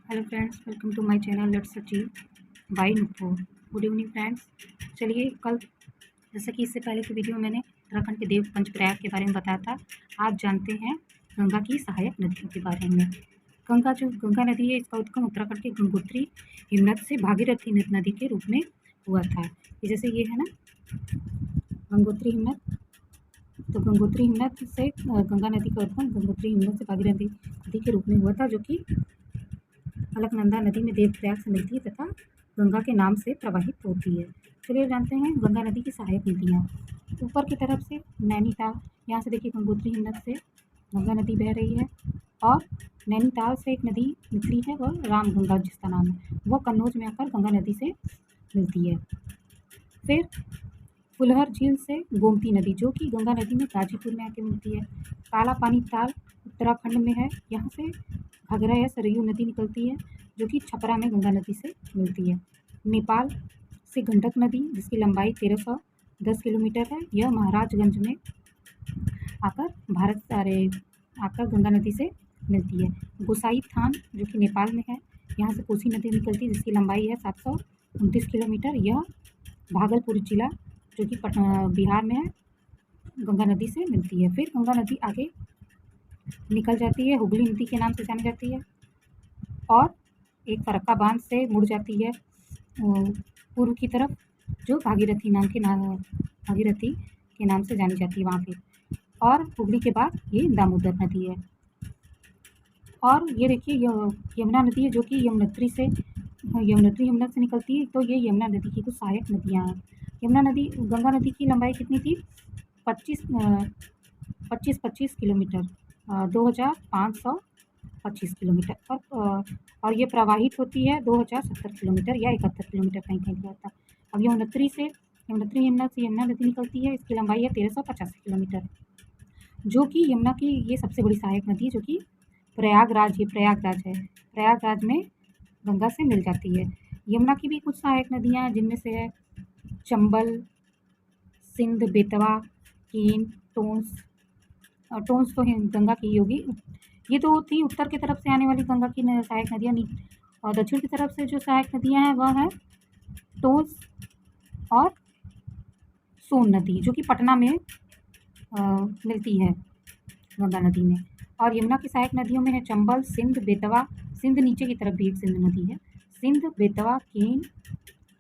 Hello friends, welcome to my channel let's achieve by Nupur. Good evening friends. चलिए, कल जैसे कि इससे पहले की वीडियो में मैंने उत्तराखंड के देव पंचप्रयाग के बारे में बताया था। आज जानते हैं गंगा की सहायक नदियों के बारे में। गंगा नदी है, इसका उद्गम उत्तराखंड के गंगोत्री हिमनद से भागीरथी नदी के रूप में हुआ था। ये जैसे ये है ना गंगोत्री हिमनद, तो गंगोत्री हिमनद से गंगा नदी का उद्गम गंगोत्री हिमनद से भागीरथी नदी के रूप में हुआ था, जो कि अलकनंदा नदी में देवप्रयाग से मिलती है तथा गंगा के नाम से प्रवाहित होती है। चलिए जानते हैं गंगा नदी की सहायक नदियाँ। ऊपर की तरफ से नैनीताल, यहाँ से देखिए गंगोत्री हिमनद से गंगा नदी बह रही है, और नैनीताल से एक नदी निकली है, वह रामगंगा जिसका नाम है, वह कन्नौज में आकर गंगा नदी से मिलती है। फिर फुलहर झील से गोमती नदी, जो कि गंगा नदी में गाजीपुर में आके मिलती है। काला पानी ताल उत्तराखंड में है, यहाँ से घाघरा या सरयू नदी निकलती है, जो कि छपरा में गंगा नदी से मिलती है। नेपाल से गंडक नदी, जिसकी लंबाई 1310 किलोमीटर है, यह महाराजगंज में आकर गंगा नदी से मिलती है। गोसाई थान, जो कि नेपाल में है, यहाँ से कोसी नदी निकलती है, जिसकी लंबाई है 729 किलोमीटर, यह भागलपुर जिला, जो कि बिहार में है, गंगा नदी से मिलती है। फिर गंगा नदी आगे निकल जाती है, हुगली नदी के नाम से जानी जाती है, और एक फरक्का बांध से मुड़ जाती है पूर्व की तरफ, जो भागीरथी के नाम से जानी जाती है वहाँ पे। और हुगली के बाद ये दामोदर नदी है। और ये देखिए यमुना नदी है, जो कि यमुनोत्री हिमनद से निकलती है। तो ये यमुना नदी की कुछ सहायक नदियाँ हैं। गंगा नदी की लंबाई कितनी थी? 25 किलोमीटर, 2525 किलोमीटर, और ये प्रवाहित होती है 2070 किलोमीटर या 71 किलोमीटर कहीं कहीं होता है। अब यमुनोत्री हिमनद से यमुना नदी निकलती है, इसकी लंबाई है 1385 किलोमीटर, जो कि यमुना की ये सबसे बड़ी सहायक नदी है, जो कि प्रयागराज है। प्रयागराज में गंगा से मिल जाती है। यमुना की भी कुछ सहायक नदियाँ, जिनमें से है चंबल, सिंध, बेतवा, केन, टोंस। टोंस तो गंगा की ही होगी। ये तो थी उत्तर की तरफ से आने वाली गंगा की सहायक नदियाँ। और दक्षिण की तरफ से जो सहायक नदियाँ हैं वह है टोंस और सोन नदी, जो कि पटना में मिलती है गंगा नदी में। और यमुना की सहायक नदियों में है चंबल, सिंध, बेतवा। सिंध नीचे की तरफ भी एक सिंध नदी है। सिंध, बेतवा, केन,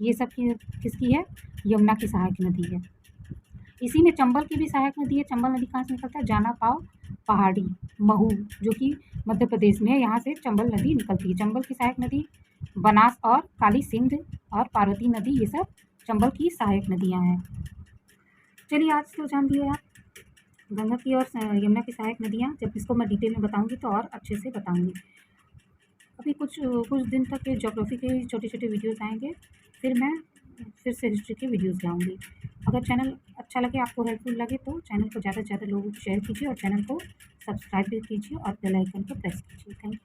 ये सब किसकी है? यमुना की सहायक नदी है। इसी में चंबल की भी सहायक नदी है। चंबल नदी कहाँ से निकलता है? जाना पाव पहाड़ी, महू, जो कि मध्य प्रदेश में है, यहाँ से चंबल नदी निकलती है। चंबल की सहायक नदी बनास और काली सिंध और पार्वती नदी, ये सब चंबल की सहायक नदियाँ हैं। चलिए, आज तो जान लिए आप गंगा की और यमुना की सहायक नदियाँ। जब इसको मैं डिटेल में बताऊँगी तो और अच्छे से बताऊँगी। अभी कुछ दिन तक ज्योग्राफी के छोटे छोटे वीडियोज़ आएंगे, फिर से हिस्ट्री के वीडियोज़ लाऊंगी। अगर चैनल अच्छा लगे, आपको हेल्पफुल लगे, तो चैनल को ज़्यादा से ज़्यादा लोगों को शेयर कीजिए और चैनल को सब्सक्राइब भी कीजिए और बेल आइकन को प्रेस कीजिए। Thank you.